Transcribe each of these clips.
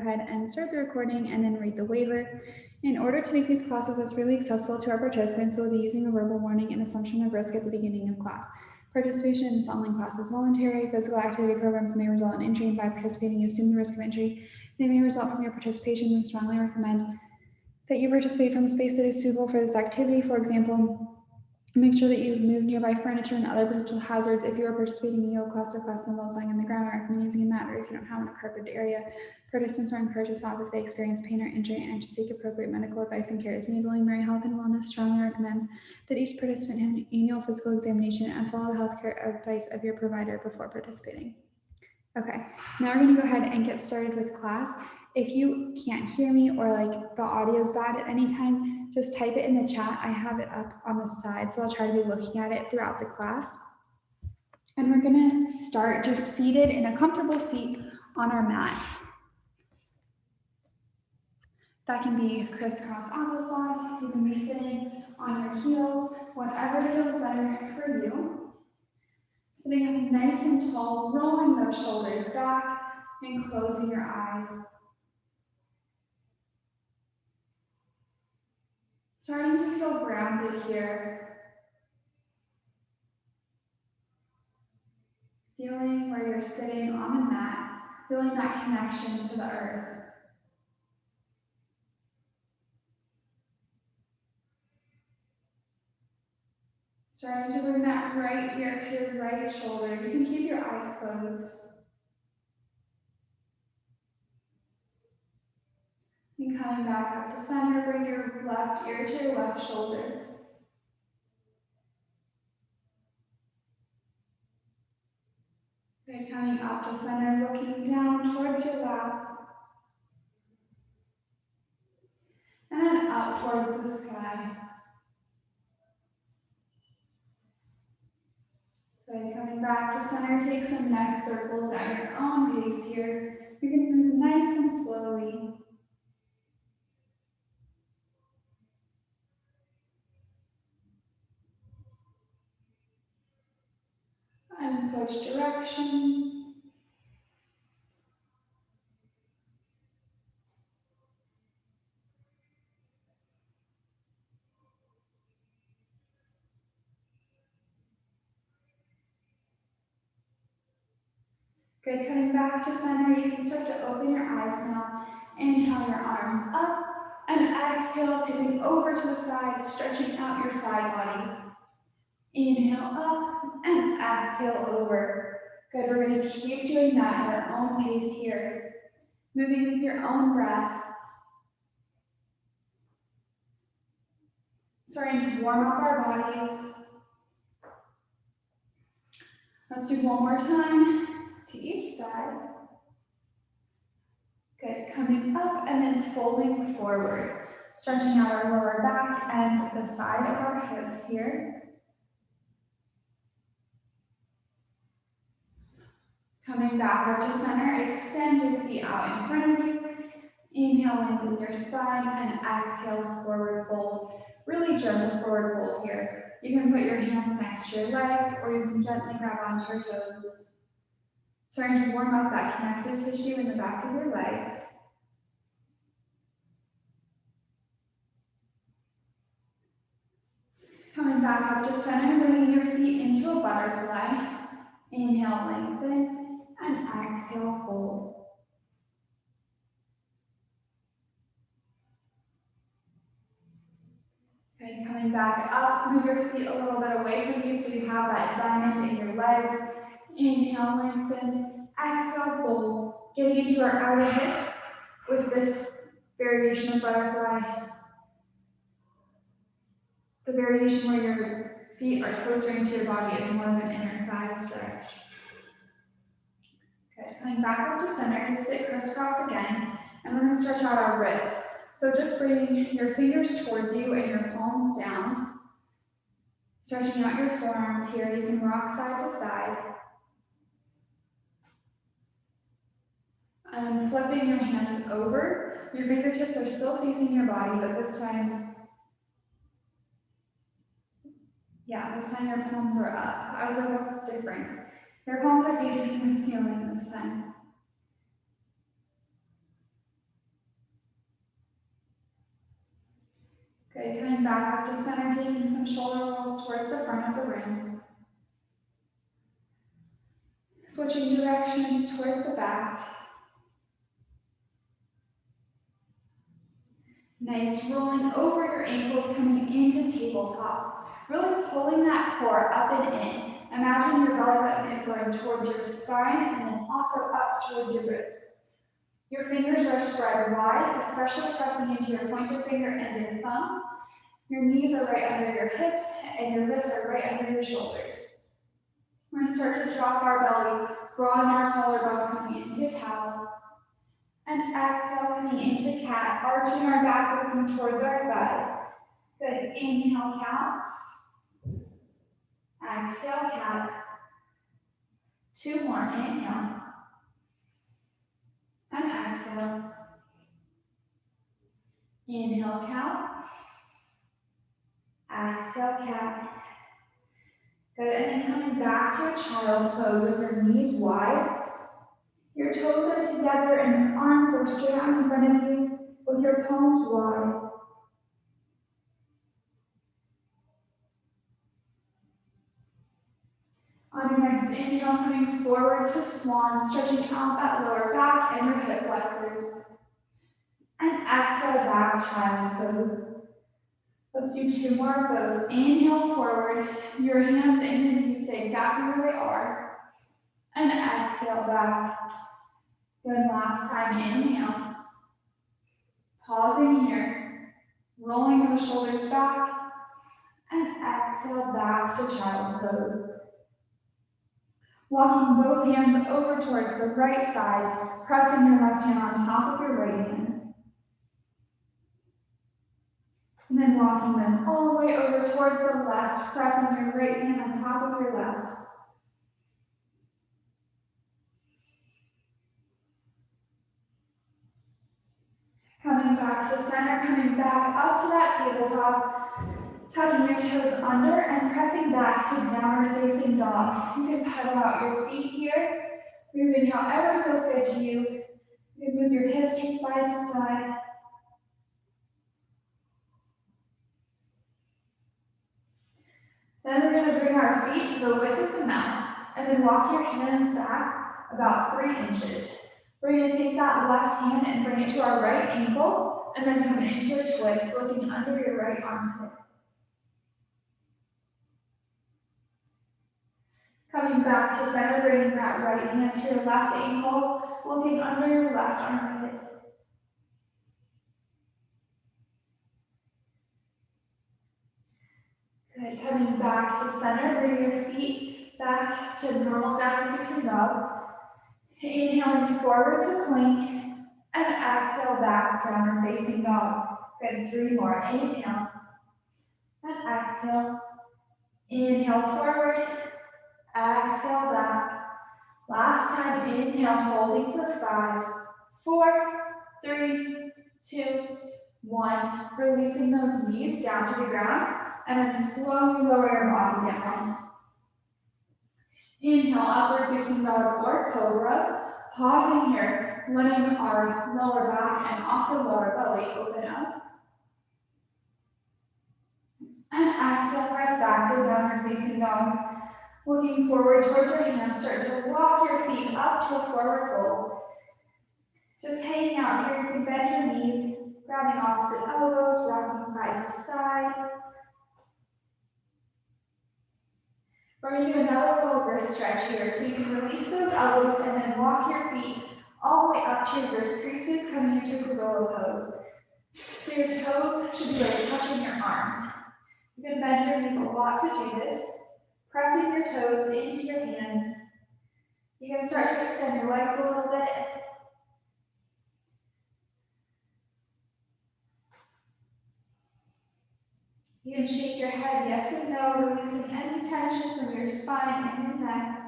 ahead and start the recording and then read the waiver. In order to make these classes as really accessible to our participants, we'll be using a verbal warning and assumption of risk at the beginning of class. Participation in this online class is voluntary. Physical activity programs may result in injury, and by participating, you assume the risk of injury. They may result from your participation. We strongly recommend that you participate from a space that is suitable for this activity. For example, make sure that you move nearby furniture and other potential hazards. If you are participating in yoga class or class involves lying on the ground, I recommend using a mat, or if you don't have a carpeted area. Participants are encouraged to stop if they experience pain or injury and to seek appropriate medical advice and care. Enabling Mary Health and Wellness strongly recommends that each participant have an annual physical examination and follow the healthcare advice of your provider before participating. Okay, now we're going to go ahead and get started with class. If you can't hear me or like the audio is bad at any time, just type it in the chat. I have it up on the side, so I'll try to be looking at it throughout the class. And we're going to start just seated in a comfortable seat on our mat. That can be crisscross applesauce. You can be sitting on your heels, whatever feels better for you. Sitting up nice and tall, rolling those shoulders back and closing your eyes. Starting to feel grounded here. Feeling where you're sitting on the mat, feeling that connection to the earth. Starting to bring that right ear to your right shoulder. You can keep your eyes closed. And coming back up to center, bring your left ear to your left shoulder. And coming up to center, looking down towards your lap. And then up towards the sky. Good, coming back to center, take some neck circles at your own pace here. You can move nice and slowly. And switch directions. Good, coming back to center, you can start to open your eyes now. Inhale your arms up, and exhale, tipping over to the side, stretching out your side body. Inhale up, and exhale over. Good, we're going to keep doing that at our own pace here. Moving with your own breath. Starting to warm up our bodies. Let's do one more time to each side. Good, coming up and then folding forward. Stretching out our lower back and the side of our hips here. Coming back up to center, extend your feet out in front of you. Inhale, lengthen your spine, and exhale, forward fold. Really gentle forward fold here. You can put your hands next to your legs, or you can gently grab onto your toes. Starting to warm up that connective tissue in the back of your legs. Coming back up to center, bringing your feet into a butterfly. Inhale, lengthen, and exhale, fold. Okay, coming back up, move your feet a little bit away from you so you have that diamond in your legs. Inhale, lengthen, exhale, fold. Getting into our outer hips with this variation of butterfly. The variation where your feet are closer into your body is more of an inner thigh stretch. Good, coming back up to center, sit crisscross again, and we're going to stretch out our wrists. So just bring your fingers towards you and your palms down. Stretching out your forearms here, you can rock side to side. And flipping your hands over. Your fingertips are still facing your body, but this time, your palms are up. I was like, what's different? Your palms are facing the ceiling this time. Good, coming back up to center, taking some shoulder rolls towards the front of the room. Switching directions towards the back. Nice, rolling over your ankles, coming into tabletop. Really pulling that core up and in. Imagine your belly button is going towards your spine and then also up towards your ribs. Your fingers are spread wide, especially pressing into your pointer finger and your thumb. Your knees are right under your hips and your wrists are right under your shoulders. We're going to start to drop our belly, broaden our collarbone, coming into cow. And exhale, coming into cat, arching our back, looking towards our thighs. Good, inhale, cow. Exhale, cat. 2 more, inhale. And exhale. Inhale, cow. Exhale, cat. Good, and then coming back to a child's pose with your knees wide. Your toes are together and your arms are straight out in front of you with your palms wide. On your next inhale, coming forward to swan, stretching out that lower back and your hip flexors. And exhale back, child's pose. Let's do 2 more of those. Inhale forward, your hands and your knees stay exactly where they are. And exhale back. Good, last time, inhale. Pausing here, rolling the shoulders back, and exhale back to child's pose. Walking both hands over towards the right side, pressing your left hand on top of your right hand. And then walking them all the way over towards the left, pressing your right hand on top of your left. Coming back to center, coming back up to that tabletop, tucking your toes under and pressing back to downward facing dog. You can pedal out your feet here, moving however feels good to you. You can move your hips from side to side. Then we're going to bring our feet to the width of the mat and then walk your hands back about 3 inches. We're going to take that left hand and bring it to our right ankle and then come into a twist, looking under your right armpit. Coming back to center, bringing that right hand to your left ankle, looking under your left armpit. Good, coming back to center, bring your feet back to normal downward facing dog. Inhaling forward to plank, and exhale back, downward facing dog. Good, 3 more, inhale, and exhale. Inhale forward, exhale back. Last time, inhale, holding for 5, 4, 3, 2, 1. Releasing those knees down to the ground, and then slowly lower your body down. Inhale, upward facing dog or cobra. Pausing here, letting our lower back and also lower belly open up. And exhale, press back to downward facing dog. Looking forward towards your hands, start to walk your feet up to a forward fold. Just hanging out here, you can bend your knees, grabbing opposite elbows, rocking side to side. We're going to do another little wrist stretch here, so you can release those elbows and then walk your feet all the way up to your wrist creases, coming into a gorilla pose. So your toes should be like touching your arms. You can bend your knees a lot to do this, pressing your toes into your hands. You can start to extend your legs a little bit. You can shake your head yes and no, releasing any tension from your spine and your neck.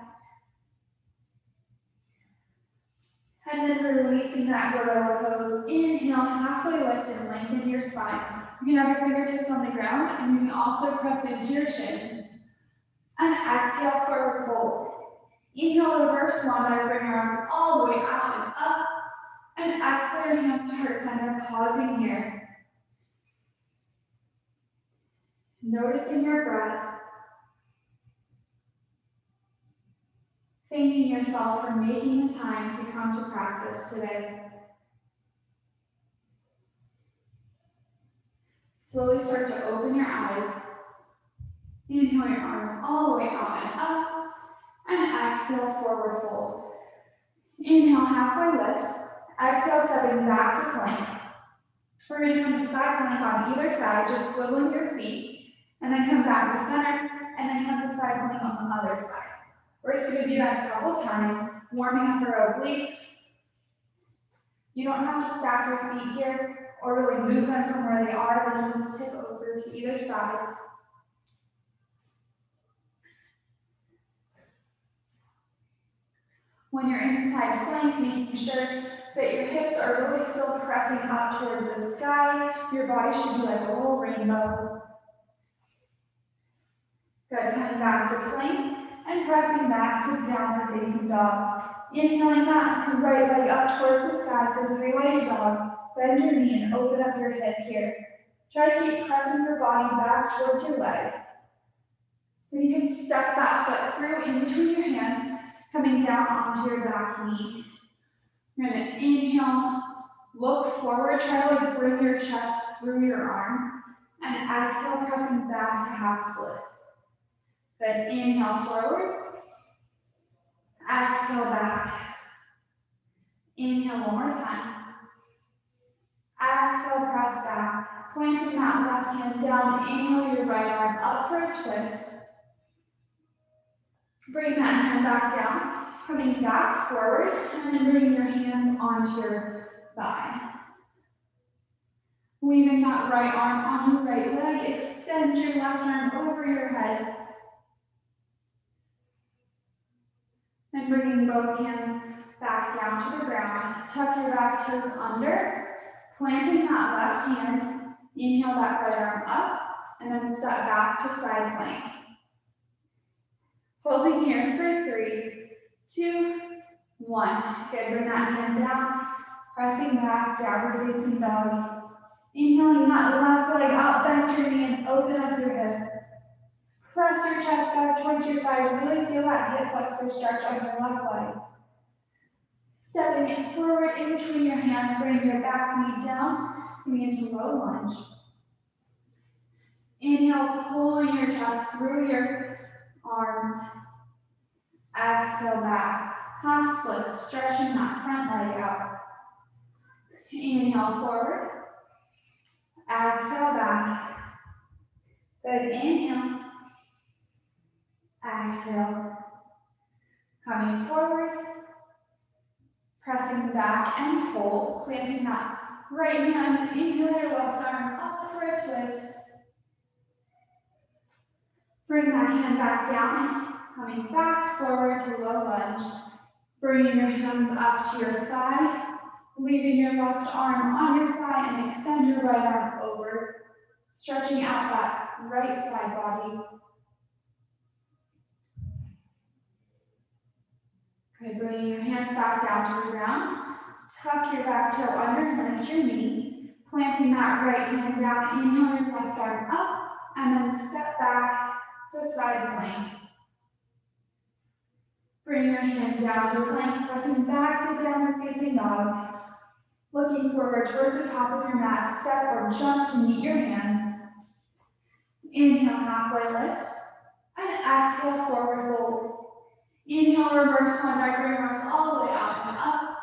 And then releasing that gorilla pose. Inhale, halfway lift and lengthen your spine. You can have your fingertips on the ground and you can also press into your shins. And exhale, forward fold. Inhale, reverse swan dive, bring your arms all the way out and up. And exhale, your hands to heart center, pausing here. noticing your breath, thanking yourself for making the time to come to practice today. Slowly start to open your eyes. Inhale your arms all the way out and up, and exhale, forward fold. Inhale, halfway lift. Exhale, stepping back to plank. We're going to come to side plank on either side, just swiveling your feet, and then come back to center, and then come to side plank on the other side. We're just going to do that a couple times, warming up our obliques. You don't have to stack your feet here or really move them from where they are, but just tip over to either side. When you're inside plank, making sure that your hips are really still pressing up towards the sky. Your body should be like a little rainbow. Good, coming back to plank and pressing back to downward facing dog. Inhaling that right leg up towards the sky for three-legged dog. Bend your knee and open up your hip here. Try to keep pressing your body back towards your leg. Then you can step that foot through in between your hands, coming down onto your back knee. You're going to inhale, look forward, try to like bring your chest through your arms, and exhale, pressing back to half splits. Good, inhale forward, exhale back. Inhale one more time. Exhale, press back. Planting that left hand down, inhale your right arm up for a twist. Bring that hand back down, coming back forward, and then bring your hands onto your thigh. Leaving that right arm on your right leg, extend your left arm over your head. And bringing both hands back down to the ground. Tuck your back toes under, planting that left hand. Inhale that right arm up, and then step back to side plank. Holding here for 3, 2, 1. Good, bring that hand down, pressing back, downward facing dog. Inhaling that left leg up, bend your knee and open up your hip. Press your chest back towards your thighs, really feel that hip flexor stretch on your left leg. Stepping it forward in between your hands, bring your back knee down, coming into low lunge. Inhale, pulling your chest through your arms. Exhale back, half split, stretching that front leg out. Inhale forward. Exhale back. Good, inhale. Exhale. Coming forward. Pressing back and hold, planting that right hand, inhale your left arm up for a twist. Bring that hand back down, coming back forward to low lunge. Bringing your hands up to your thigh, leaving your left arm on your thigh and extend your right arm over, stretching out that right side body. Good, bringing your hands back down to the ground. Tuck your back toe under and lift your knee. Planting that right hand down, inhale your left arm up, and then step back to side plank. Bring your hand down to plank, pressing back to downward facing dog. Looking forward towards the top of your mat, step or jump to meet your hands. Inhale, halfway lift, and exhale, forward fold. Inhale, reverse lunge, drag your arms all the way out and up.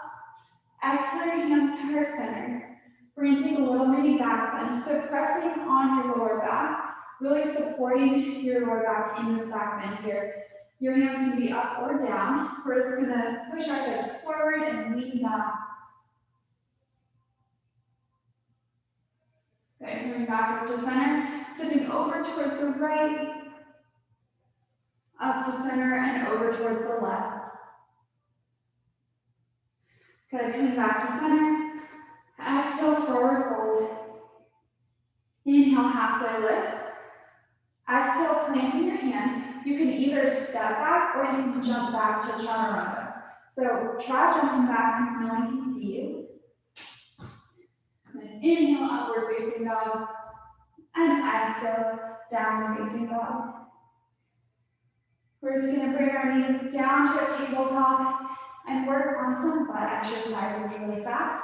Exhale your hands to heart center. We're going to take a little mini back bend. So pressing on your lower back, really supporting your lower back in this back bend here. Your hands can be up or down. We're just going to push our hips forward and lean down. Okay, coming back up to center, tipping over towards the right, up to center and over towards the left. Good, coming back to center. Exhale, forward fold. Inhale, halfway lift. Exhale, planting your hands. You can either step back or you can jump back to chaturanga. So try jumping back since no one can see you. And inhale, upward facing dog. And exhale, down facing dog. We're just going to bring our knees down to a tabletop and work on some butt exercises really fast.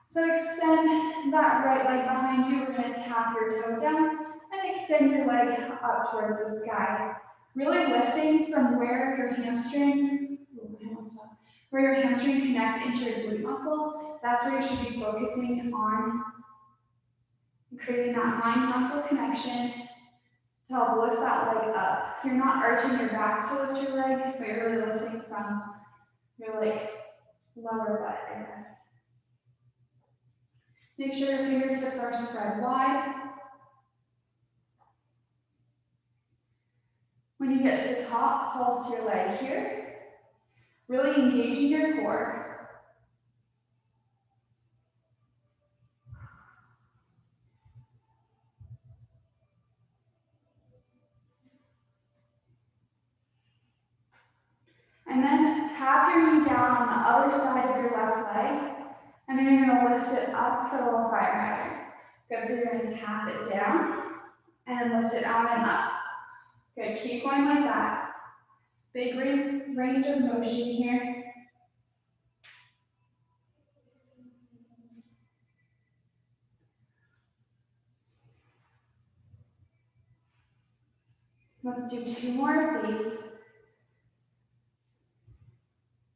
So extend that right leg behind you. We're going to tap your toe down and extend your leg up towards the sky. Really lifting from where your hamstring connects into your glute muscle. That's where you should be focusing on creating that mind muscle connection to help lift that leg up. So you're not arching your back to lift your leg, but you're really lifting from your lower butt, I guess. Make sure your fingertips are spread wide. When you get to the top, pulse your leg here. Really engaging your core. And then tap your knee down on the other side of your left leg. And then you're going to lift it up for a little fire hydrant. Good, so you're going to tap it down and lift it out and up. Good, keep going like that. Big range of motion here. Let's do 2 more of these.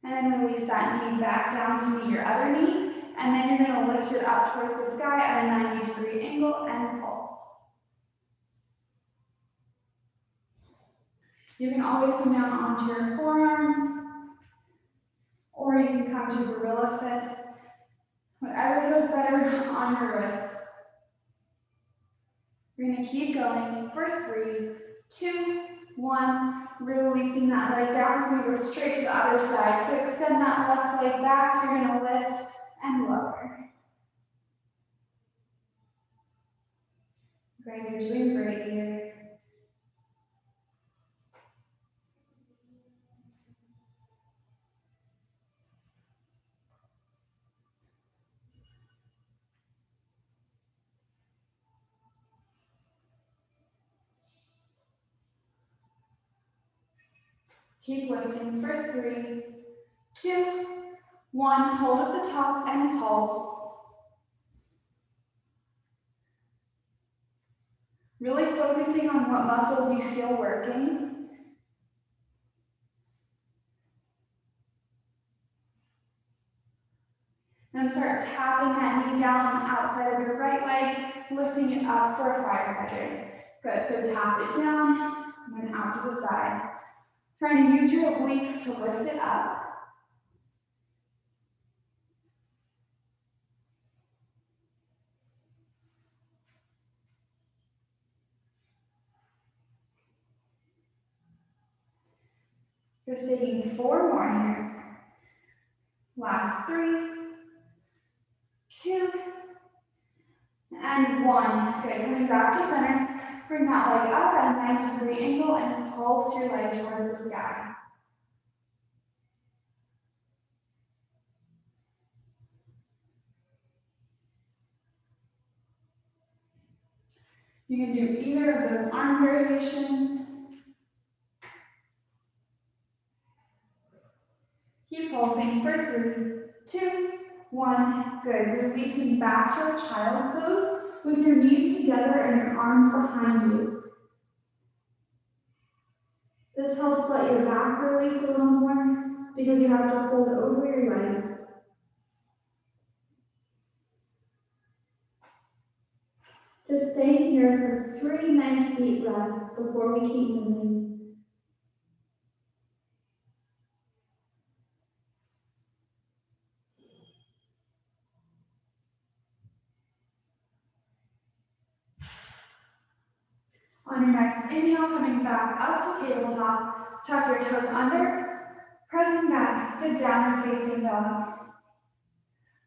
And then release that knee back down to meet your other knee. And then you're going to lift it up towards the sky at a 90-degree angle and pulse. You can always come down onto your forearms, or you can come to gorilla fist. Whatever feels better on your wrists. You're going to keep going for 3, 2, 1. Releasing that leg down. We're going to go straight to the other side. So extend that left leg back. You're going to lift and lower. You guys are doing great here. Keep lifting for 3, 2, 1. Hold at the top and pulse. Really focusing on what muscles you feel working. Then start tapping that knee down on the outside of your right leg, lifting it up for a fire hydrant. Good, so tap it down, and then out to the side. Trying to use your obliques to lift it up. Just taking 4 more here. Last 3, 2, and 1. Good, coming back to center. Bring that leg up at a 90-degree angle and pulse your leg towards the sky. You can do either of those arm variations. Keep pulsing for 3, 2, 1. Good. Releasing back to a child's pose with your knees together and your arms behind you. This helps let your back release a little more because you have to hold over your legs. Just stay here for 3 nice deep breaths before we keep moving. On your next inhale, coming back up to tabletop, tuck your toes under, pressing back to downward facing dog.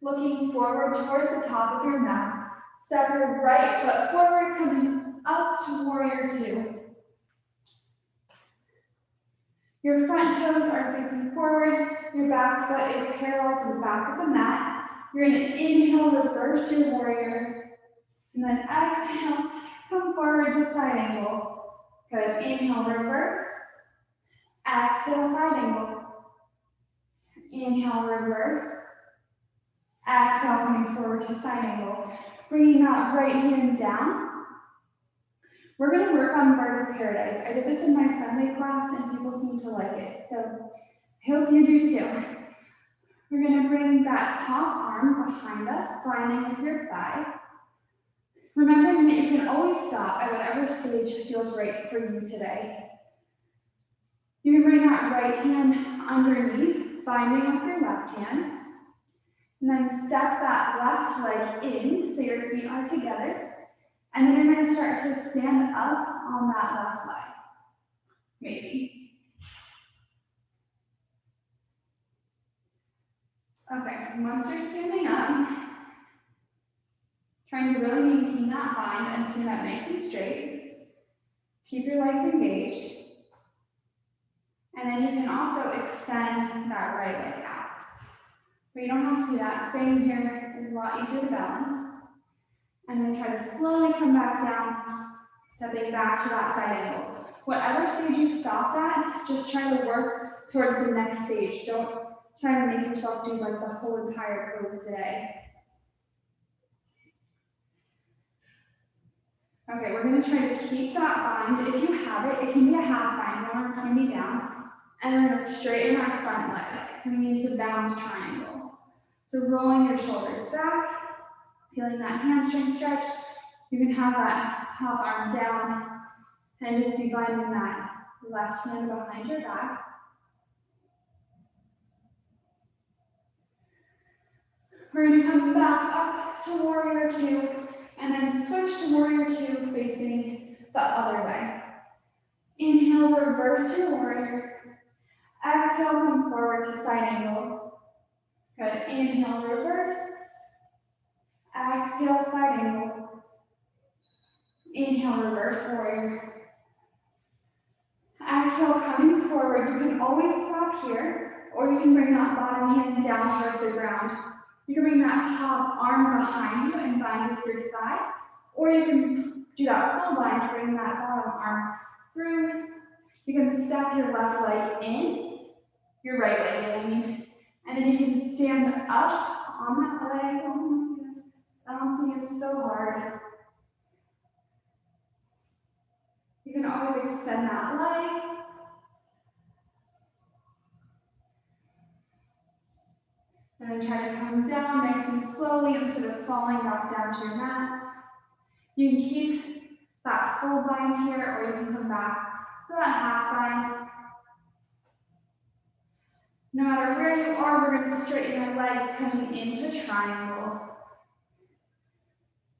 Looking forward towards the top of your mat. Step your right foot forward, coming up to warrior 2. Your front toes are facing forward. Your back foot is parallel to the back of the mat. You're going to inhale, reverse your warrior, and then exhale, Come forward to side angle. Good. Inhale, reverse. Exhale, side angle. Inhale, reverse. Exhale, coming forward to side angle. Bringing that right hand down. We're going to work on Bird of Paradise. I did this in my Sunday class and people seem to like it, so I hope you do too. We're going to bring that top arm behind us, binding with your thigh. Remembering that you can always stop at whatever stage feels right for you today. You can bring that right hand underneath, binding with your left hand. And then step that left leg in so your feet are together. And then you're going to start to stand up on that left leg. Maybe. Okay, once you're standing up, trying to really maintain that bind and stand up nice and straight. Keep your legs engaged. And then you can also extend that right leg out. But you don't have to do that. Staying here is a lot easier to balance. And then try to slowly come back down, stepping back to that side angle. Whatever stage you stopped at, just try to work towards the next stage. Don't try to make yourself do like the whole entire pose today. Okay, we're going to try to keep that bind. If you have it, it can be a half bind, one arm can be down. And we're going to straighten our front leg, coming into bound triangle. So rolling your shoulders back, feeling that hamstring stretch. You can have that top arm down and just be binding that left hand behind your back. We're going to come back up to warrior two and then switch to warrior two facing the other way. Inhale, reverse your warrior. Exhale, come forward to side angle. Good. Inhale, reverse. Exhale, side angle. Inhale, reverse warrior. Exhale, coming forward. You can always stop here, or you can bring that bottom hand down towards the ground. You can bring that top arm behind you and bind with your thigh, or you can do that full bind, bring that bottom arm through. You can step your left leg in, your right leg in, and then you can stand up on that leg. Oh my God. Balancing is so hard. You can always extend that leg. And then try to come down nice and slowly instead of falling back down to your mat. You can keep that full bind here, or you can come back to that half bind. No matter where you are, we're going to straighten your legs coming into triangle.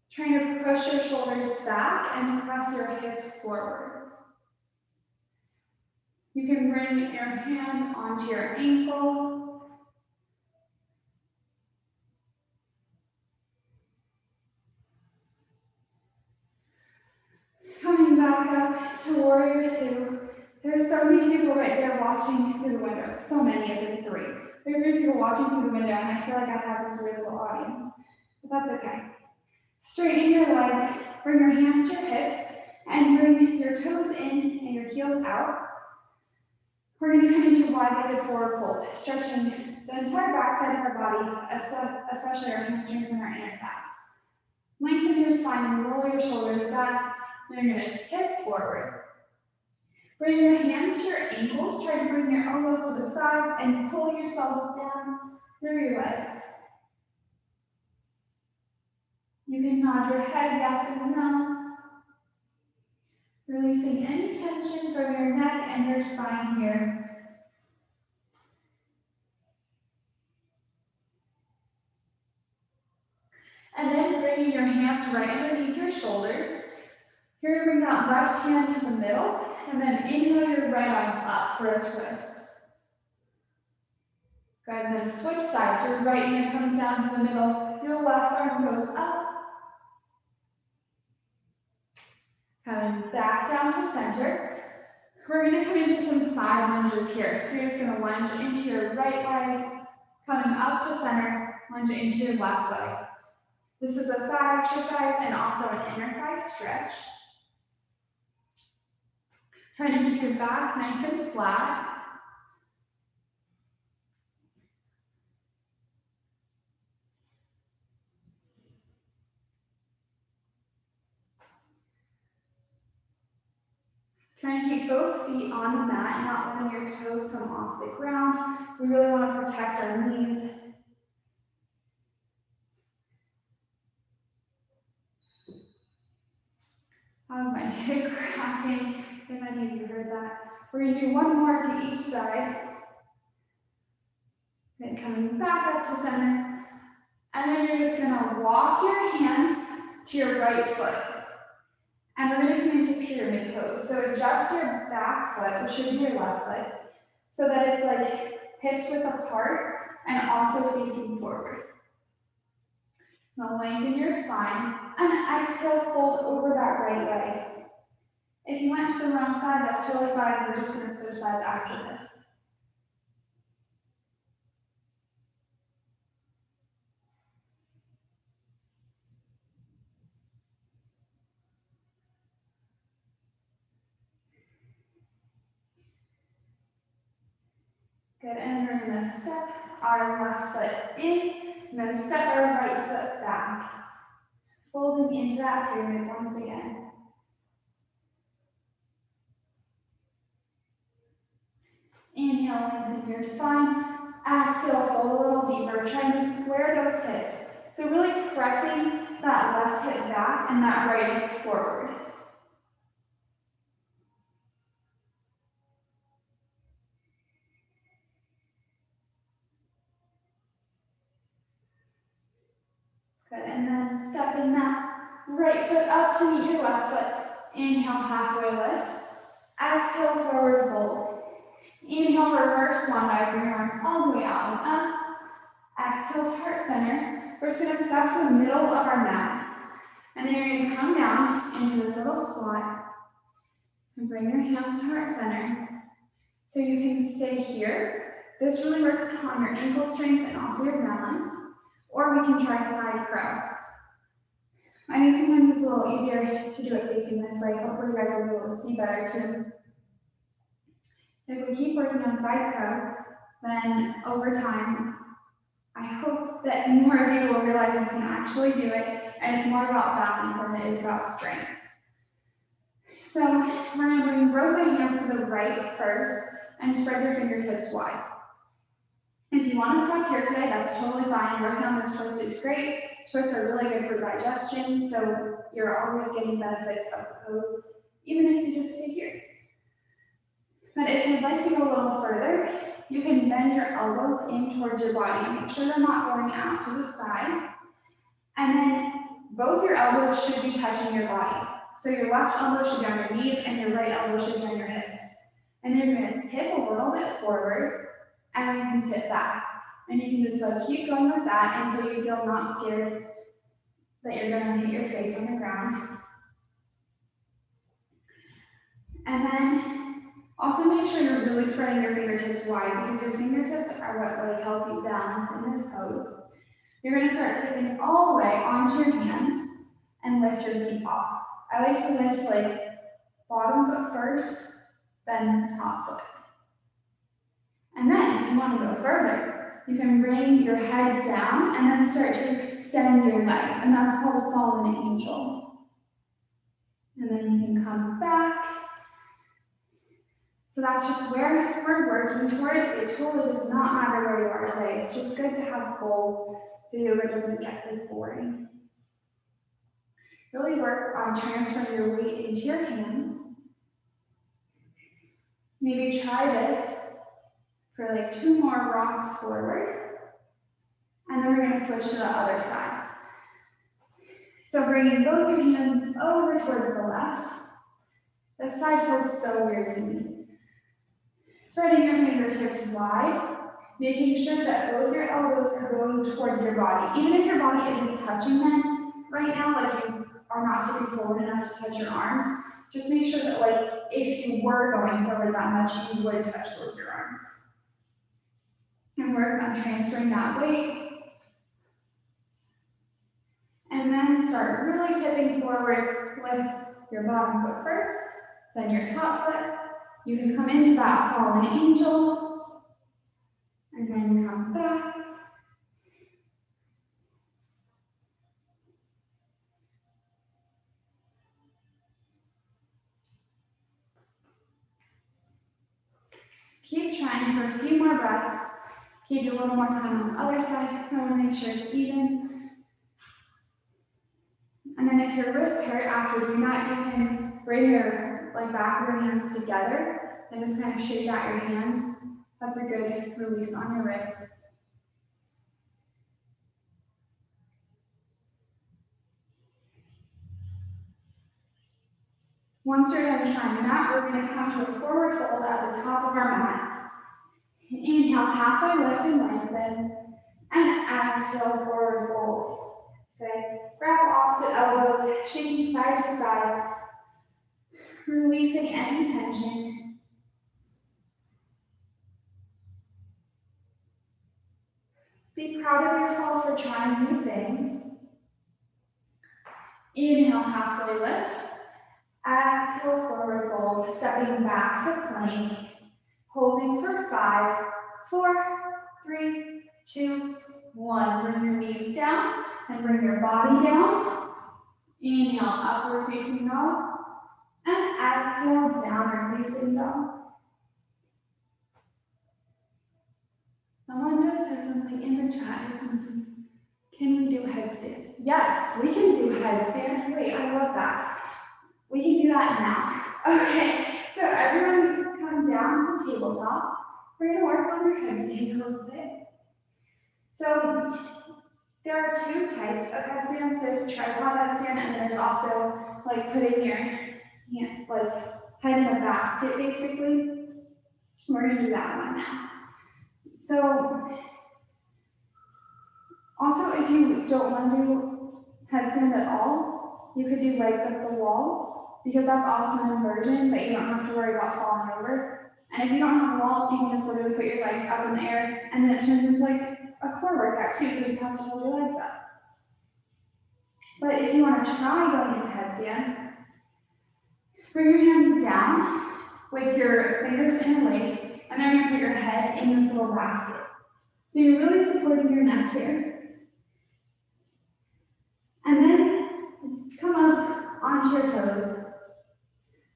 Trying to push your shoulders back and press your hips forward. You can bring your hand onto your ankle. Coming back up to warrior two. There's so many people right there watching through the window. So many, as in three. There are 3 people watching through the window, and I feel like I have this weird little audience. But that's okay. Straighten your legs, bring your hands to your hips, and bring your toes in and your heels out. We're going to come into wide-legged forward fold, stretching the entire backside of our body, especially our hamstrings and our inner thighs. Lengthen your spine and roll your shoulders back, and you're going to tip forward. Bring your hands to your ankles, try to bring your elbows to the sides, and pull yourself down through your legs. You can nod your head yes and no. Releasing any tension from your neck and your spine here. And then bringing your hands right underneath your shoulders. You're going to bring that left hand to the middle, and then inhale your right arm up for a twist. Good, and then switch sides. Your right hand comes down to the middle, your left arm goes up. Coming back down to center. We're going to come into some side lunges here. So you're just going to lunge into your right leg, coming up to center, lunge into your left leg. This is a thigh exercise and also an inner thigh stretch. Try to keep your back nice and flat. Trying to keep both feet on the mat, not letting your toes come off the ground. We really want to protect our knees. That was my hip cracking, if any of you heard that. We're going to do one more to each side. Then coming back up to center. And then you're just going to walk your hands to your right foot. And we're going to come into pyramid pose. So adjust your back foot, which should be your left foot, so that it's like hips width apart and also facing forward. Now lengthen your spine and exhale, fold over that right leg. If you went to the wrong side, that's totally fine. We're just going to switch sides after this. Good, and we're going to step our left foot in, and then step our right foot back. Folding into that pyramid once again. Inhale, lengthen your spine. Exhale, fold a little deeper, trying to square those hips. So really pressing that left hip back and that right hip forward. Good, and then stepping that right foot up to meet your left foot. Inhale, halfway lift. Exhale, forward fold. Inhale, reverse swan dive, bring your arms all the way out and up. Exhale to heart center. We're just going to step to the middle of our mat. And then you're going to come down into this little squat and bring your hands to heart center. So you can stay here. This really works on your ankle strength and also your balance. Or we can try side crow. I think sometimes it's a little easier to do it facing this way. Hopefully you guys will be able to see better too. If we keep working on side crow, then over time, I hope that more of you will realize you can actually do it, and it's more about balance than it is about strength. So we're going to bring both the hands to the right first and spread your fingertips wide. If you want to stop here today, that's totally fine. Working on this twist is great. Twists are really good for digestion, so you're always getting benefits of the pose, even if you just stay here. But if you'd like to go a little further, you can bend your elbows in towards your body. Make sure they're not going out to the side. And then both your elbows should be touching your body. So your left elbow should be on your knees and your right elbow should be on your hips. And then you're going to tip a little bit forward and you can tip back. And you can just keep going with that until you feel not scared that you're going to hit your face on the ground. And then also make sure you're really spreading your fingertips wide because your fingertips are what help you balance in this pose. You're going to start tipping all the way onto your hands and lift your feet off. I like to lift bottom foot first, then top foot. And then if you want to go further, you can bring your head down and then start to extend your legs, and that's called a fallen angel. And then you can come back. So that's just where we're working towards. It totally does not matter where you are today. It's just good to have goals so yoga doesn't get boring. Really work on transferring your weight into your hands. Maybe try this for 2 more rocks forward. And then we're going to switch to the other side. So bringing both your hands over toward the left. This side feels so weird to me. Spreading your fingertips wide, making sure that both your elbows are going towards your body. Even if your body isn't touching them right now, you are not tipping forward enough to touch your arms, just make sure that if you were going forward that much, you would touch both your arms. And work on transferring that weight. And then start really tipping forward. Lift your bottom foot first, then your top foot, You can come into that fallen angel, and then come back. Keep trying for a few more breaths. Keep a little more time on the other side, so I want to make sure it's even. And then if your wrists hurt after doing that, you can bring your back of your hands together and just kind of shake out your hands. That's a good release on your wrists. Once you're done trying that, we're going to come to a forward fold at the top of our mat. Inhale, halfway lift and lengthen, and exhale, forward fold. Okay, grab opposite elbows, shaking side to side, releasing any tension. Be proud of yourself for trying new things. Inhale, halfway lift. Exhale, forward fold, stepping back to plank. Holding for 5, 4, 3, 2, 1. Bring your knees down and bring your body down. Inhale, upward facing dog. And exhale, downward facing dog. Someone just said something in the chat. Can we do headstand? Yes, we can do headstand. Wait, I love that. We can do that now. Okay, so everyone come down to tabletop. We're going to work on your headstand a little bit. So there are 2 types of headstands. There's a tripod headstand, and there's also putting your head in a basket, basically. We're going to do that one now. So also, if you don't want to do headstand at all, you could do legs up the wall, because that's also an inversion, but you don't have to worry about falling over. And if you don't have a wall, you can just literally put your legs up in the air, and then it turns into a core workout too, because you have to hold your legs up. But if you want to try going into headstand, bring your hands down with your fingers interlaced, and then you're going to put your head in this little basket. So you're really supporting your neck here. And then come up onto your toes.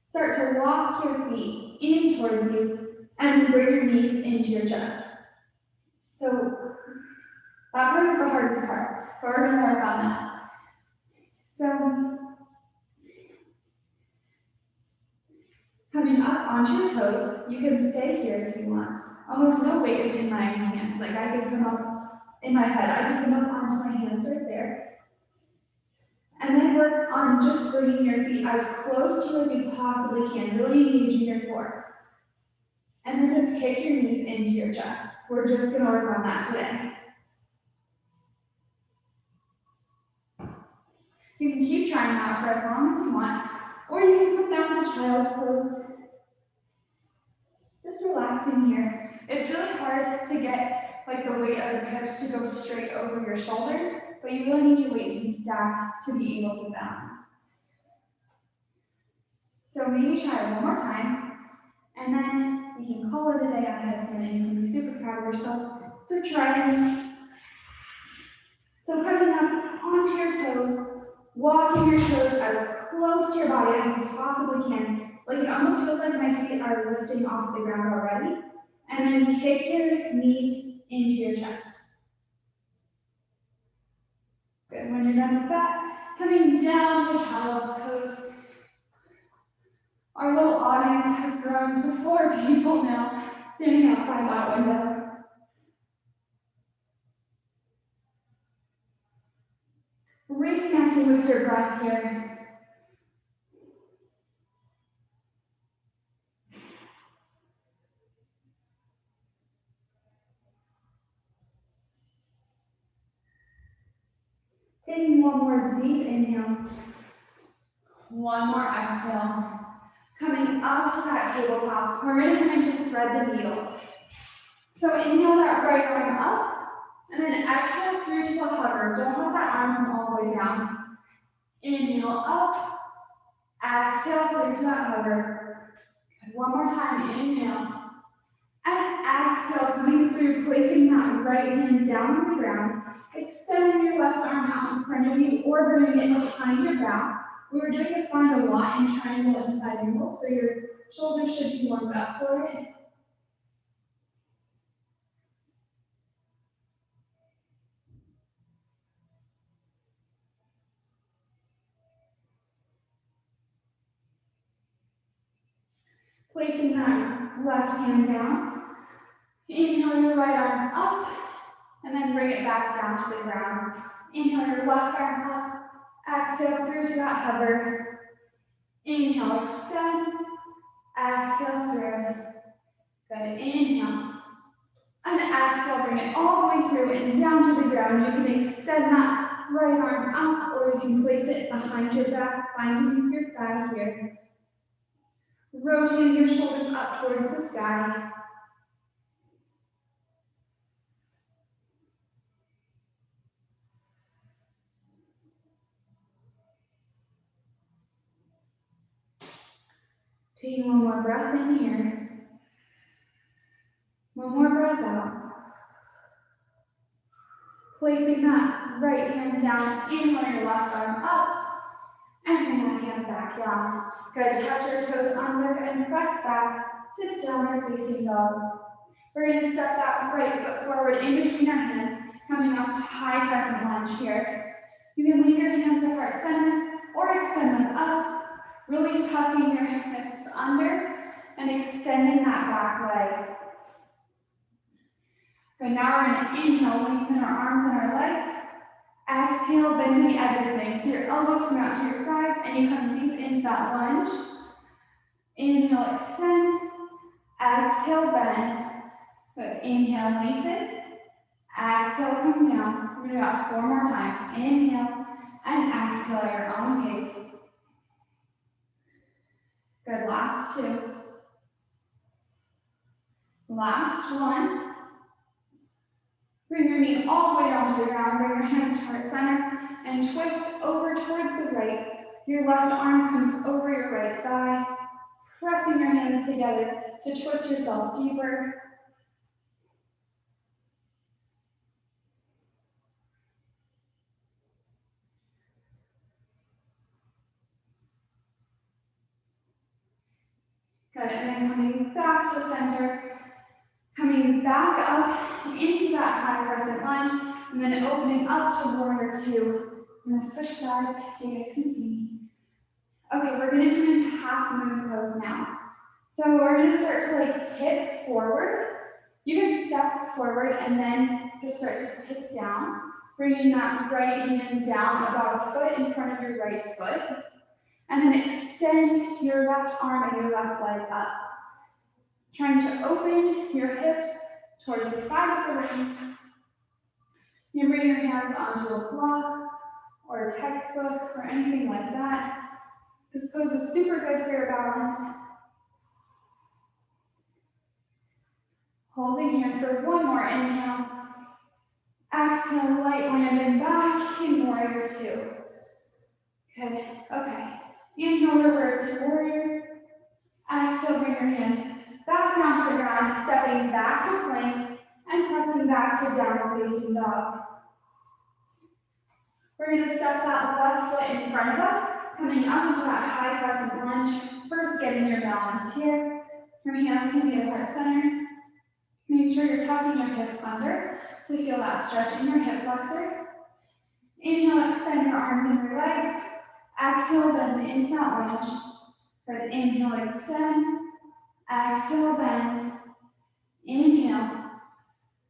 Start to walk your feet in towards you, and then bring your knees into your chest. So that part is the hardest part, but we're going to work on that. So coming up onto your toes, you can stay here if you want. Almost no weight is in my hands. I could come up in my head. I could come up onto my hands right there. And then work on just bringing your feet as close to you as you possibly can, really engaging your core. And then just kick your knees into your chest. We're just going to work on that today. You can keep trying that for as long as you want, or you can put down the child pose. Just relaxing here. It's really hard to get the weight of your hips to go straight over your shoulders, but you really need your weight to be stacked to be able to balance. So maybe try one more time, and then you can call it a day on headstand, and you can be super proud of yourself for trying. So coming up onto your toes, walking your toes as close to your body as you possibly can. It almost feels like my feet are lifting off the ground already. And then kick your knees into your chest. Good, when you're done with that, coming down to child's pose. Our little audience has grown to 4 people now, standing outside that window. Reconnecting with your breath here. Taking one more deep inhale. One more exhale. Coming up to that tabletop, we're going to come to thread the needle. So inhale that right arm up, and then exhale through to a hover. Don't let that arm come all the way down. Inhale up, exhale through to that hover. One more time, inhale. And exhale, coming through, placing that right hand down on the ground, extending your left arm out in front of you or bringing it behind your back. We were doing this bind a lot in triangle and side angle, so your shoulders should be warmed up for it. Placing that left hand down. Inhale your right arm up, and then bring it back down to the ground. Inhale your left arm up. Exhale through to that hover. Inhale, extend. Exhale through. Good. Inhale. And exhale, bring it all the way through and down to the ground. You can extend that right arm up, or you can place it behind your back, finding your thigh here. Rotating your shoulders up towards the sky. Taking one more breath in here. One more breath out. Placing that right hand down, inhale your left arm up, and bring that hand back down. Good, touch your toes under and press back to downward facing dog. We're going to step that right foot forward in between our hands, coming up to high crescent lunge here. You can leave your hands at heart center or extend them up, really tucking your hips under and extending that back leg. Good, now we're going to inhale, lengthen our arms and our legs. Exhale, bending everything. So your elbows come out to your sides and you come deep into that lunge. Inhale, extend. Exhale, bend. Good, inhale, lengthen. Exhale, come down. We're going to do that 4 more times. Inhale and exhale at your own pace. Good, last 2. Last 1. Bring your knee all the way down to the ground. Bring your hands to heart center and twist over towards the right. Your left arm comes over your right thigh, pressing your hands together to twist yourself deeper. Good, and then coming back to center, coming back up into that high crescent lunge, and then opening up to warrior 2. I'm going to switch sides so you guys can see me. Okay, we're going to come into half moon pose now. So we're going to start to tip forward. You can step forward and then just start to tip down, bringing that right hand down about a foot in front of your right foot. And then extend your left arm and your left leg up. Trying to open your hips towards the side of the ring. You bring your hands onto a block or a textbook or anything like that. This pose is super good for your balance. Holding here for 1 more inhale. Exhale, light landing back in warrior 2. Good, okay. Inhale, reverse to warrior. Exhale, bring your hands back down to the ground, stepping back to plank and pressing back to downward facing dog. We're going to step that left foot in front of us, coming up into that high crescent lunge. First, getting your balance here. Your hands can be at heart center. Make sure you're tucking your hips under to feel that stretch in your hip flexor. Inhale, extend your arms and your legs. Exhale, bend into that lunge. Good, inhale, extend. Exhale, bend. Inhale,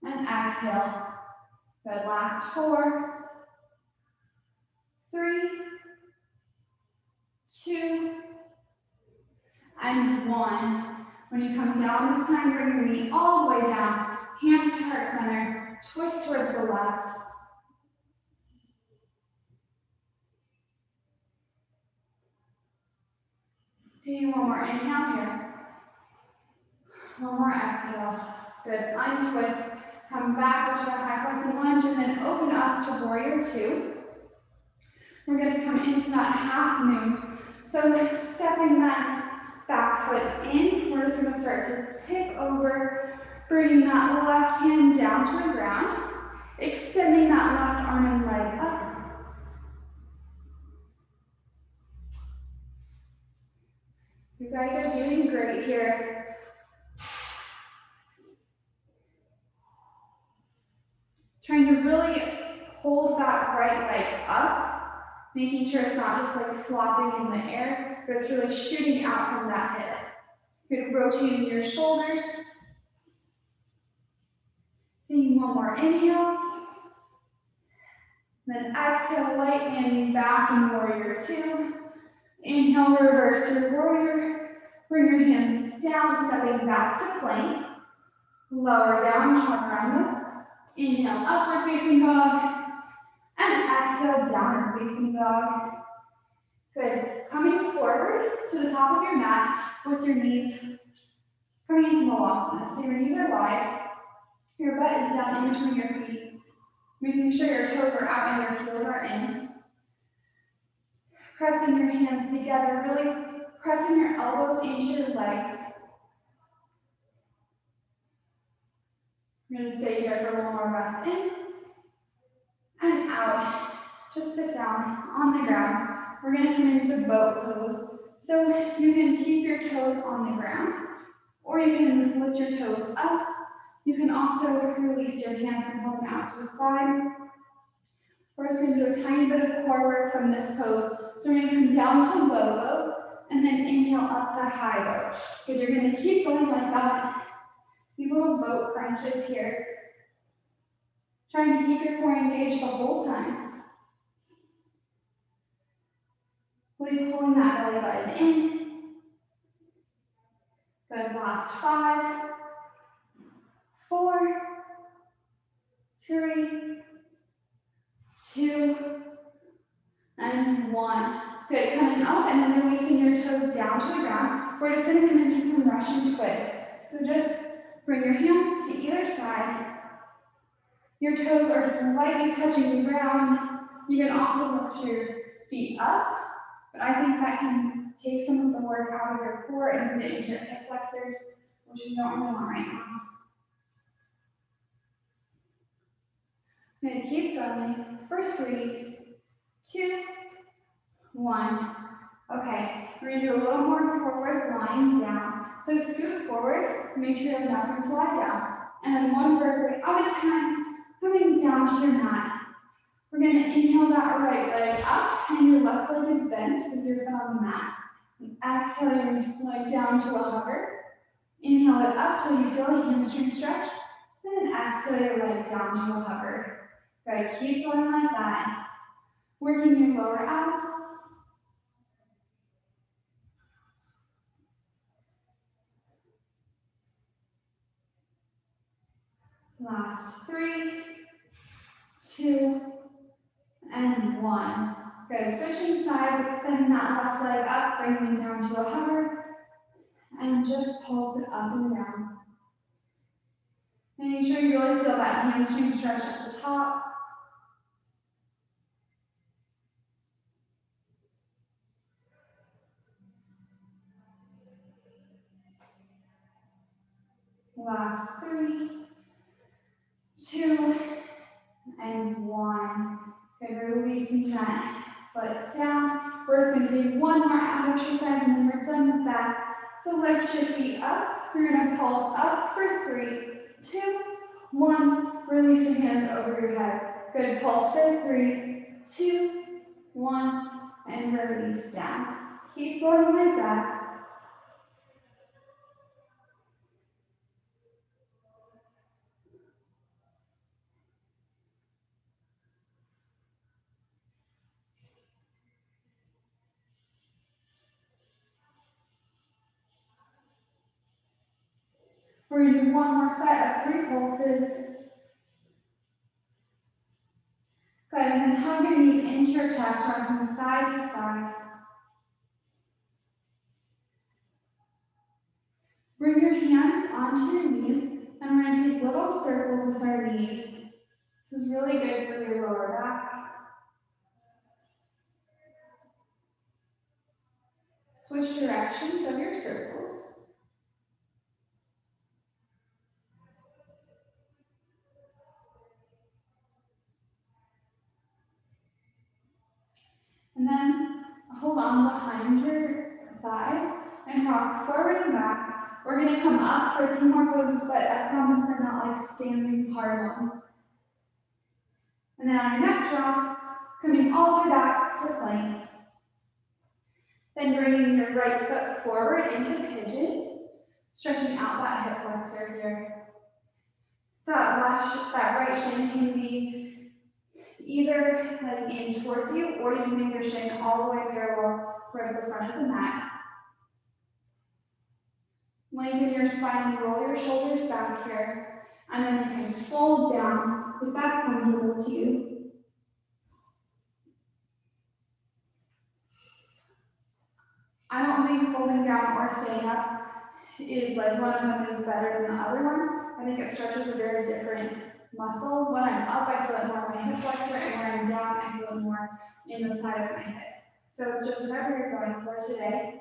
and exhale. Good, last 4. 3, 2, and 1. When you come down this time, bring your knee all the way down, hands to heart center, twist towards the left. Taking 1 more inhale here. 1 more exhale. Good, untwist. Come back into our high crescent lunge and then open up to warrior 2. We're going to come into that half moon. So stepping that back foot in. We're just gonna start to tip over, bringing that left hand down to the ground, extending that left arm and leg up. You guys are doing great here. Trying to really hold that right leg up, making sure it's not just like flopping in the air, but it's really shooting out from that hip. Good, rotating your shoulders. Taking one more inhale. Then exhale, light landing back in warrior two. Inhale, reverse your warrior. Bring your hands down, stepping back to plank. Lower down, chaturanga. Inhale, upward facing dog. And exhale, downward facing dog. Good. Coming forward to the top of your mat with your knees coming into Malasana. So your knees are wide. Your butt is down in between your feet. Making sure your toes are out and your heels are in. Pressing your hands together, really pressing your elbows into your legs. You're going to stay here for one more breath in and out. Just sit down on the ground. We're going to come into boat pose. So you can keep your toes on the ground, or you can lift your toes up. You can also release your hands and hold them out to the side. We're just going to do a tiny bit of core work from this pose. So we're going to come down to low boat, and then inhale up to high boat. Good, you're going to keep going like that. These little boat crunches here. Trying to keep your core engaged the whole time. Really pulling that belly button in. Good, last 5, 4, 3, 2, and 1. Good, coming up and then releasing your toes down to the ground. We're just going to come into some Russian twists. So just bring your hands to either side. Your toes are just lightly touching the ground. You can also lift your feet up, but I think that can take some of the work out of your core and put it into your hip flexors, which we don't really want right now. I'm going to keep going for 3, 2, 1. Okay, we're going to do a little more forward lying down. So scoot forward, make sure you have enough room to lie down. And then one vertebrae at a time, coming down to your mat. We're going to inhale that right leg up, and your left leg is bent with your foot on the mat. And exhale your leg down to a hover. Inhale it up till you feel a hamstring stretch. And then exhale your leg down to a hover. Good, keep going like that. Working your lower abs. Last 3, 2, and 1. Good, switching sides, extending that left leg up, bringing it down to a hover, and just pulse it up and down. Making sure you really feel that hamstring stretch at the top. Last 3, 2, and 1. Good, releasing that foot down. We're just going to take one more ab exercise and then we're done with that. So lift your feet up. You're going to pulse up for 3, 2, 1. Release your hands over your head. Good, pulse for 3, 2, 1, and release down. Keep going like that. We're going to do one more set of 3 pulses. Good, and then hug your knees into your chest, run from side to side. Bring your hands onto your knees, and we're going to take little circles with our knees. This is really good for your lower back. Switch directions of your circles. And then hold on behind your thighs and rock forward and back. We're going to come up for a few more poses, but I promise they're not like standing hard ones. And then on your next rock, coming all the way back to plank. Then bringing your right foot forward into pigeon, stretching out that hip flexor here. That right shin can be either like in towards you, or you can make your shin all the way parallel towards the front of the mat. Lengthen your spine, roll your shoulders back here, and then you can fold down if that's comfortable to you. I don't think folding down or staying up is like one of them is better than the other one. I think it stretches a very different muscle. When I'm up, I feel it more in my hip flexor, and when I'm down, I feel it more in the side of my hip. So it's just whatever you're going for today.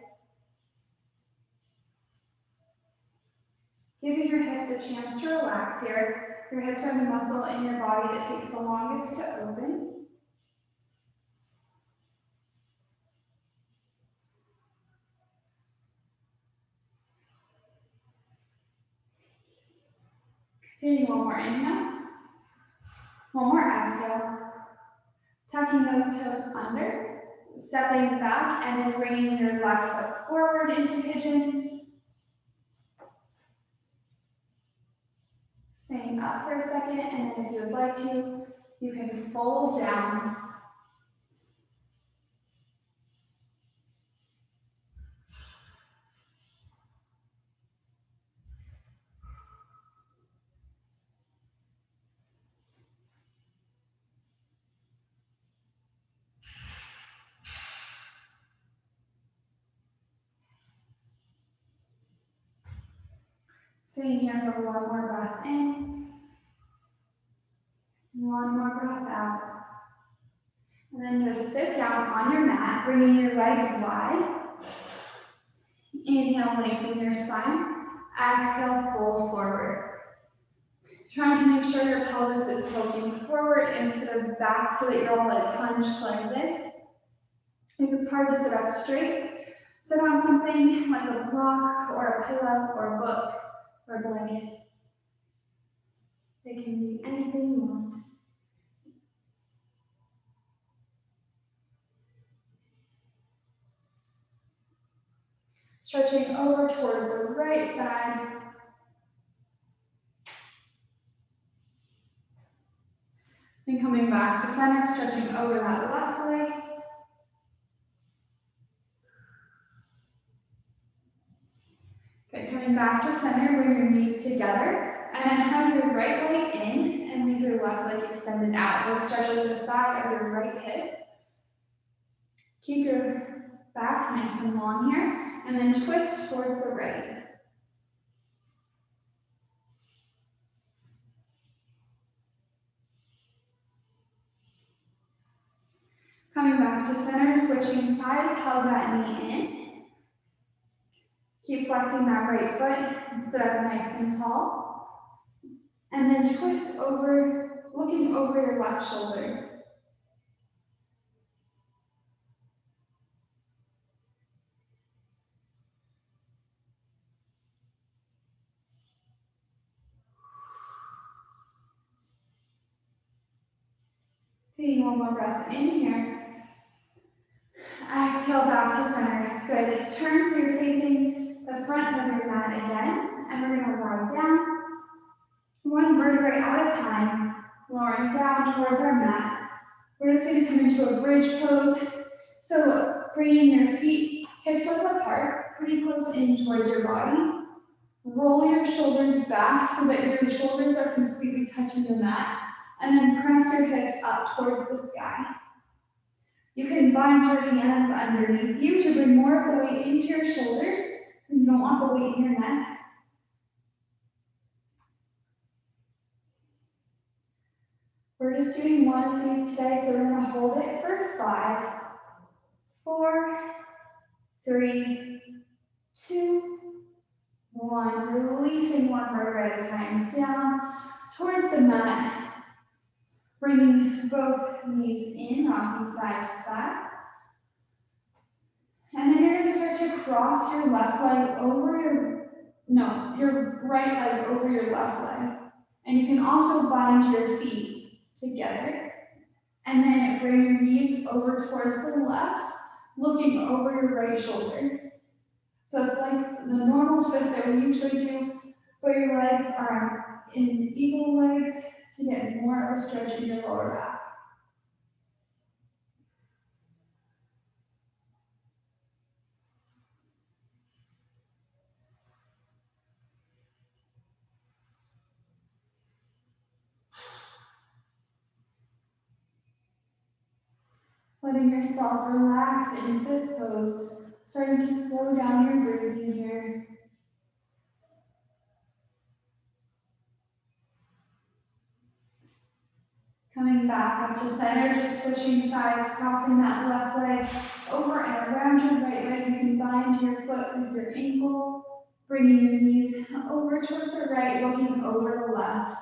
Giving your hips a chance to relax here. Your hips are the muscle in your body that takes the longest to open. Taking one more inhale. One more exhale. Tucking those toes under. Stepping back and then bringing your left foot forward into pigeon. Staying up for a second, and then if you would like to, you can fold down. Staying here for one more breath in, one more breath out. And then just sit down on your mat, bringing your legs wide. Inhale, lengthen your spine. Exhale, fold forward. Trying to make sure your pelvis is tilting forward instead of back so that you're all like hunched like this. If it's hard to sit up straight, sit on something like a block or a pillow or a book or a blanket. It can be anything you want. Stretching over towards the right side. Then coming back to center, stretching over that left leg. Okay, coming back to center, bring your knees together, and then hug your right leg in and leave your left leg extended out. We'll stretch to the side of your right hip. Keep your back nice and long here, and then twist towards the right. Coming back to center, switching sides, hug that knee in. Keep flexing that right foot, sit up nice and tall. And then twist over, looking over your left shoulder. Taking one more breath in here. Exhale back to center. Good. Turn so you're facing the front of your mat again. And we're going to lie down. One vertebrae at a time. Lowering down towards our mat. We're just going to come into a bridge pose. So bringing your feet hips width apart, pretty close in towards your body. Roll your shoulders back so that your shoulders are completely touching the mat. And then press your hips up towards the sky. You can bind your hands underneath you to bring more of the weight into your shoulders. You don't want the weight in your neck. We're just doing one of these today, so we're going to hold it for 5, 4, 3, 2, 1. Releasing one vertebrae at a time down towards the mat. Bringing both knees in, rocking side to side. And then you're going to start to cross your left leg over your right leg over your left leg. And you can also bind your feet together. And then bring your knees over towards the left, looking over your right shoulder. So it's like the normal twist that we usually do, but your legs are in equal legs to get more of a stretch in your lower back. Letting yourself relax in fifth pose, starting to slow down your breathing here. Coming back up to center, just switching sides, crossing that left leg over and around your right leg. You can bind your foot with your ankle, bringing your knees over towards the right, looking over the left.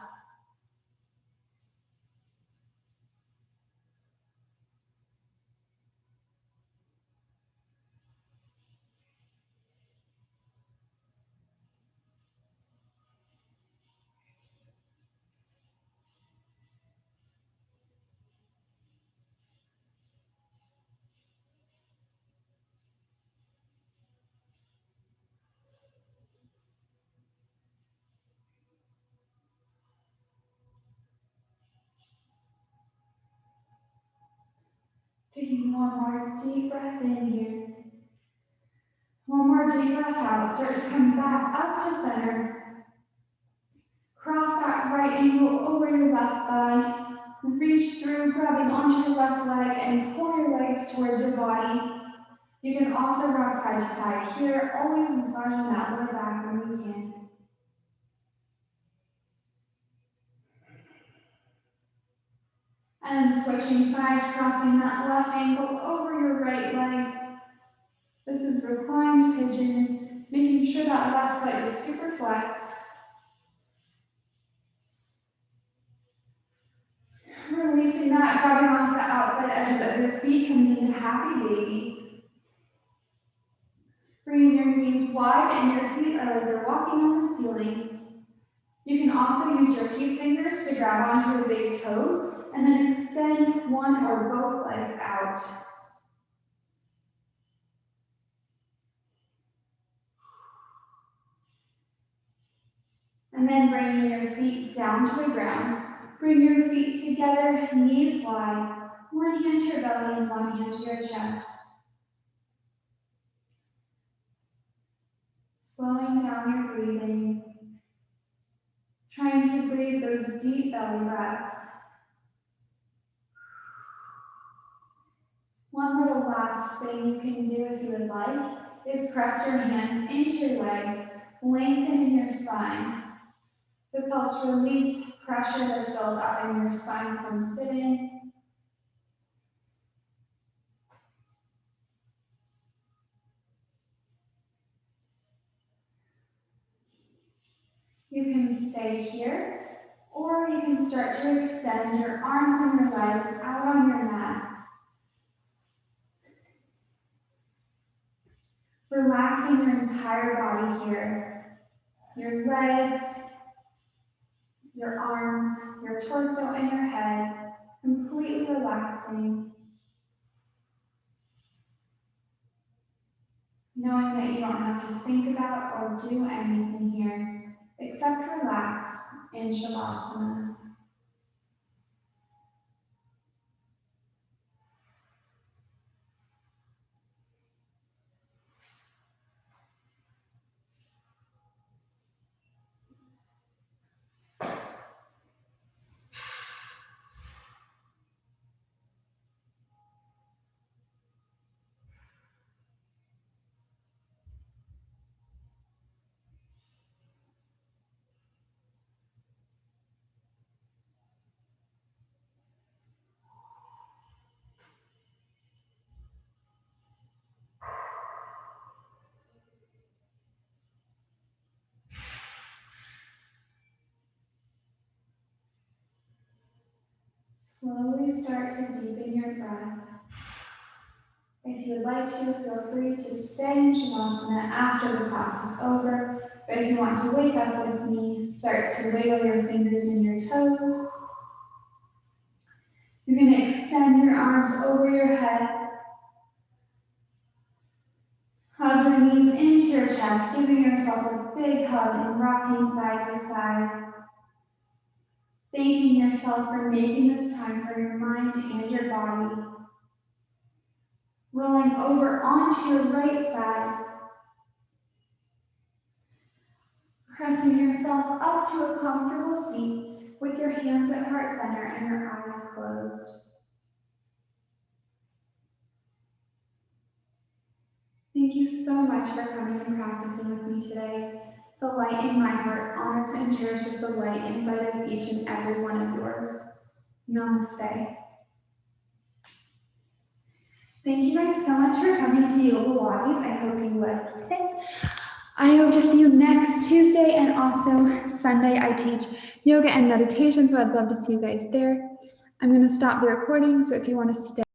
Taking one more deep breath in here. One more deep breath out. Start to come back up to center. Cross that right ankle over your left thigh. Reach through, grabbing onto your left leg and pull your legs towards your body. You can also rock side to side here, always massaging that lower back when you can. And then switching sides, crossing that left ankle over your right leg. This is reclined pigeon, making sure that left leg is super flexed. Releasing that, grabbing onto the outside edges of your feet, coming into happy baby. Bringing your knees wide and your feet are like they're walking on the ceiling. You can also use your peace fingers to grab onto your big toes and then extend one or both legs out. And then bringing your feet down to the ground. Bring your feet together, knees wide. One hand to your belly and one hand to your chest. Slowing down your breathing. Trying to breathe those deep belly breaths. One little last thing you can do if you would like is press your hands into your legs, lengthening your spine. This helps release pressure that's built up in your spine from sitting. You can stay here, or you can start to extend your arms and your legs out on your mat. Relaxing your entire body here. Your legs, your arms, your torso, and your head, completely relaxing. Knowing that you don't have to think about or do anything here, except relax in Shavasana. Slowly start to deepen your breath. If you would like to, feel free to stay in Shavasana after the class is over. But if you want to wake up with me, start to wiggle your fingers and your toes. You're going to extend your arms over your head. Hug your knees into your chest, giving yourself a big hug and rocking side to side. Thanking yourself for making this time for your mind and your body. Rolling over onto your right side. Pressing yourself up to a comfortable seat with your hands at heart center and your eyes closed. Thank you so much for coming and practicing with me today. The light in my heart honors and cherishes the light inside of each and every one of yours. Namaste. Thank you guys so much for coming to Yogalates. I hope you liked it. I hope to see you next Tuesday, and also Sunday I teach yoga and meditation, so I'd love to see you guys there. I'm going to stop the recording, so if you want to stay